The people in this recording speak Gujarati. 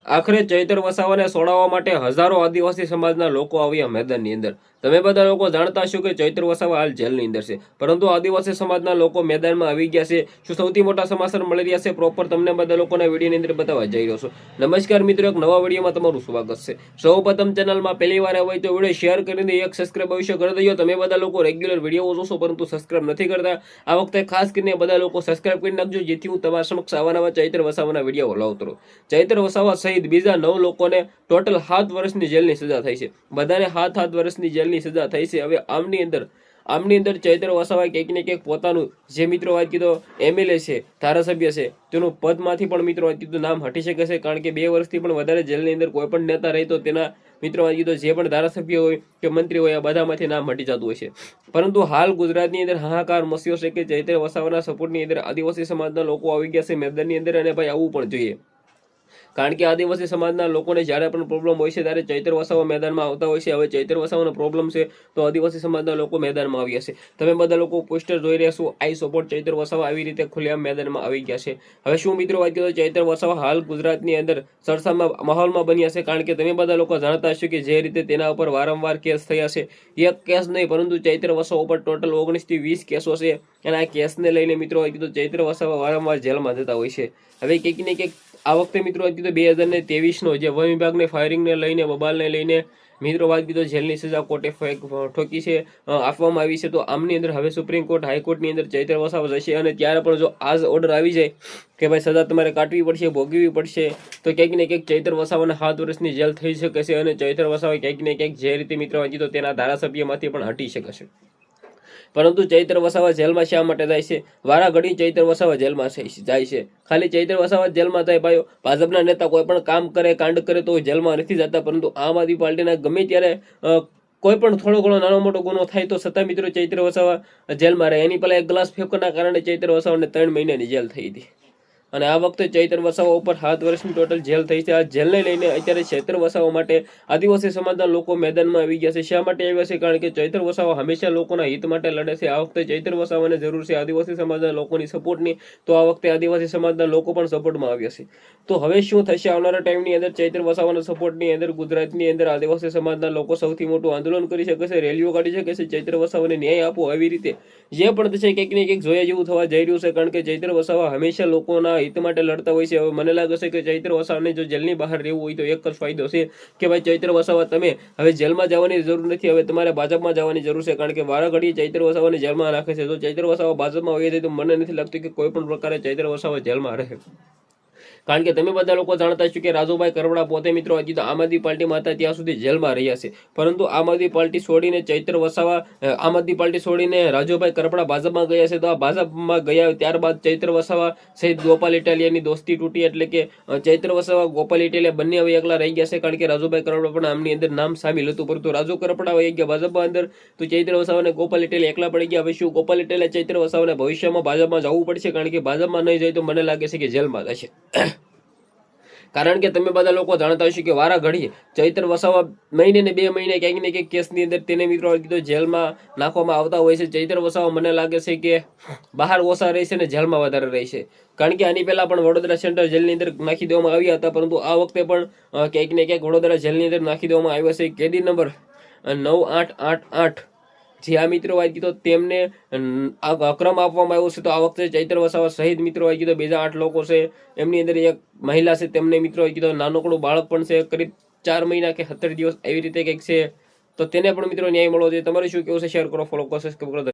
આખરે ચૈતર વસાવાને છોડાવવા માટે હજારો આદિવાસી સમાજના લોકો આવ્યા મેદાનની અંદર। તમે બધા લોકો જાણતા હશો કે ચૈતર વસાવા હાલ જેલની અંદર છે, પરંતુ આદિવાસી સમાજના લોકો મેદાનમાં આવી ગયા છે। શું સૌથી મોટા સમાચાર મળી રહ્યા છે પ્રોપર તમને બધા લોકોના વિડીયોની અંદર બતાવવા જઈ રહ્યો છું। નમસ્કાર મિત્રો, એક નવા વિડીયોમાં તમારું સ્વાગત છે। સૌપ્રથમ ચેનલમાં પહેલી વાર હોય તો વિડીયો શેર કરીને એક સબસ્ક્રાઇબ અવશ્ય કરી દેજો। તમે બધા લોકો રેગ્યુલર વિડીયો જોશો પરંતુ સબસ્ક્રાઇબ નથી કરતા, આ વખતે ખાસ કરીને બધા લોકો સબસ્ક્રાઇબ કરી નાખજો, જેથી હું તમારા સમક્ષ આવા ચૈતર વસાવાના વિડીયો લાવતો રહું। ચૈતર વસાવા સહિત બીજા 9 લોકોને ટોટલ 7 વર્ષની જેલની સજા થઈ છે। બધાને 7 વર્ષની જેલની સજા થઈ છે। હવે આમની અંદર ચૈતર વસાવાએ કંઈક ને કંઈક પોતાનું જે મિત્રો વાત કીધો એમએલએ છે, ધારાસભ્ય છે, તેનું પદમાંથી પણ મિત્રો વાત કીધું નામ હટી શકે છે, કારણ કે 2 વર્ષથી પણ વધારે જેલની અંદર કોઈ પણ નેતા રહે તો તેના મિત્રો વાત કીધો જે પણ ધારાસભ્ય હોય કે મંત્રી હોય આ બધામાંથી નામ હટી જતું હોય છે। પરંતુ હાલ ગુજરાતની અંદર હાહાકાર મસ્યો છે કે ચૈતર વસાવાના સપોર્ટની અંદર આદિવાસી સમાજના લોકો આવી ગયા છે મેદાનની અંદર, અને ભાઈ આવવું પણ જોઈએ, કારણ કે આદિવાસી સમાજના લોકોને જ્યારે પણ પ્રોબ્લેમ હોય છે ત્યારે ચૈતર વસાવા મેદાનમાં આવતા હોય છે। હવે ચૈતર વસાવાનો પ્રોબ્લેમ છે તો આદિવાસી સમાજના લોકો મેદાનમાં આવ્યા છે। તમે બધા લોકો પોસ્ટર જોઈ રહ્યા છો, આઈ સપોર્ટ ચૈતર વસાવા આવી રીતે ખુલ્લેઆમ મેદાનમાં આવી ગયા છે। હવે શું મિત્રો વાત કીધો ચૈતર વસાવા હાલ ગુજરાતની અંદર ચર્ચામાં માહોલમાં બન્યા છે, કારણ કે તમે બધા લોકો જાણતા હશો કે જે રીતે તેના ઉપર વારંવાર કેસ થયા છે। એક કેસ નહીં પરંતુ ચૈતર વસાવા ઉપર ટોટલ 19 થી 20 કેસો છે, અને આ કેસને લઈને મિત્રો વાત કીધું ચૈતર વસાવા વારંવાર જેલમાં જતા હોય છે। હવે કંઈક ને કંઈક આ વખતે મિત્રો વાત કીધું 2023નો જે વન વિભાગને ફાયરિંગને લઈને બબાલને લઈને મિત્રો વાત કીધું જેલની સજા કોર્ટે ઠોકી છે, આપવામાં આવી છે। તો આમની અંદર હવે સુપ્રીમ કોર્ટ હાઈકોર્ટની અંદર ચૈતર વસાવા જશે, અને ત્યારે પણ જો આજ ઓર્ડર આવી જાય કે ભાઈ સજા તમારે કાટવી પડશે, ભોગવવી પડશે, તો ક્યાંક ને ક્યાંક ચૈતર વસાવાને 7 વર્ષની જેલ થઈ શકે છે, અને ચૈતર વસાવા ક્યાંક ને ક્યાંક જે રીતે મિત્રો વાત કીધું તેના ધારાસભ્યમાંથી પણ હટી શકે છે। પરંતુ ચૈતર વસાવા જેલમાં શા માટે જાય છે? વારા ઘડી ચૈતર વસાવા જેલમાં જાય છે। ખાલી ચૈતર વસાવા જેલમાં જાય ભાઈઓ, ભાજપના નેતા કોઈ પણ કામ કરે કાંડ કરે તો જેલમાં નથી જતા, પરંતુ આમ આદમી પાર્ટીના ગમે ત્યારે કોઈ પણ થોડો ઘણો નાનો મોટો ગુનો થાય તો છતાં મિત્રો ચૈતર વસાવા જેલમાં રહે। એની પહેલા એક ગ્લાસ ફેંકવાના કારણે ચૈતર વસાવાને 3 મહિનાની જેલ થઈ હતી, અને આ વખતે ચૈતર વસાવા ઉપર 7 વર્ષની ટોટલ જેલ થઈ છે। આ જેલને લઈને અત્યારે ચૈતર વસાવા માટે આદિવાસી સમાજના લોકો મેદાનમાં આવી ગયા છે। શા માટે આવ્યા છે? કારણ કે ચૈતર વસાવા હંમેશા લોકોના હિત માટે લડે છે। આ વખતે ચૈતર વસાવાને જરૂર છે આદિવાસી સમાજના લોકોની સપોર્ટની, તો આ વખતે આદિવાસી સમાજના લોકો પણ સપોર્ટમાં આવ્યા છે। તો હવે શું થશે આવનારા ટાઈમની અંદર? ચૈતર વસાવાના સપોર્ટની અંદર ગુજરાતની અંદર આદિવાસી સમાજના લોકો સૌથી મોટું આંદોલન કરી શકે છે, રેલીઓ કાઢી શકે છે, ચૈતર વસાવાને ન્યાય આપો, આવી રીતે જે પણ થશે કંઈક ને કંઈક જોયા જેવું થવા જઈ રહ્યું છે, કારણ કે ચૈતર વસાવા હંમેશા લોકોના હિત માટે લડતા હોય છે। હવે મને લાગે છે કે ચૈતર વસાવાને જો જેલની બહાર રહેવું હોય તો એક જ ફાયદો છે કે ભાઈ ચૈતર વસાવા તમે હવે જેલમાં જવાની જરૂર નથી, હવે તમારે ભાજપમાં જવાની જરૂર છે, કારણ કે વારા ઘડી ચૈતર વસાવાને જેલમાં રાખે છે। જો ચૈતર વસાવા ભાજપમાં હોય જાય તો મને નથી લાગતું કે કોઈ પણ પ્રકારે ચૈતર વસાવા જેલમાં રહે, કારણ કે તમે બધા લોકો જાણતા છો કે રાજુભાઈ કરપડા પોતે મિત્રો હજી તો આમ આદમી પાર્ટીમાં હતા ત્યાં સુધી જેલમાં રહ્યા છે, પરંતુ આમ આદમી પાર્ટી છોડીને ચૈતર વસાવા આમ આદમી પાર્ટી છોડીને રાજુભાઈ કરપડા ભાજપમાં ગયા છે। તો આ ભાજપમાં ગયા ત્યારબાદ ચૈતર વસાવા સહિત ગોપાલ ઇટાલિયાની દોસ્તી તૂટી, એટલે કે ચૈતર વસાવા ગોપાલ ઇટાલિયા બંને હવે એકલા રહી ગયા છે, કારણ કે રાજુભાઈ કરપડા પણ આમની અંદર નામ સામેલ હતું, પરંતુ રાજુ કરપડા વહી ગયા ભાજપમાં અંદર, તો ચૈતર વસાવાને ગોપાલ ઇટાલિયા એકલા પડી ગયા। હવે શું ગોપાલ ઇટાલિયા ચૈતર વસાવાને ભવિષ્યમાં ભાજપમાં જવું પડશે? કારણ કે ભાજપમાં નહીં જાય તો મને લાગે છે કે જેલમાં જશે, કારણ કે તમે બધા લોકો જાણતા હશો કે વારા ઘડીએ ચૈતર વસાવા મહિને ને 2 મહિને ક્યાંક ને ક્યાંક કેસની અંદર તેને મિત્રો કીધું જેલમાં નાખવામાં આવતા હોય છે। ચૈતર વસાવા મને લાગે છે કે બહાર ઓછા રહેશે ને જેલમાં વધારે રહેશે, કારણ કે આની પહેલા પણ વડોદરા સેન્ટ્રલ જેલની અંદર નાખી દેવામાં આવ્યા હતા, પરંતુ આ વખતે પણ ક્યાંક ને ક્યાંક વડોદરા જેલની અંદર નાખી દેવામાં આવ્યા છે। કેદી નંબર 9888 જે આ મિત્રો વાત કીધો તેમને અક્રમ આપવામાં આવ્યો છે। તો આ વખતે ચૈતર વસાવા સહિત મિત્રો વાત કીધો બીજા 8 લોકો છે, એમની અંદર એક મહિલા છે, તેમને મિત્રો કીધો નાનકડું બાળક પણ છે, કરીબ 4 મહિના કે 17 દિવસ એવી રીતે કંઈક છે, તો તેને પણ મિત્રો ન્યાય મળવો જોઈએ। તમારે શું કેવું છે? શેર કરો, ફોલો કરો, સબસ્ક્રાઇબ કરો।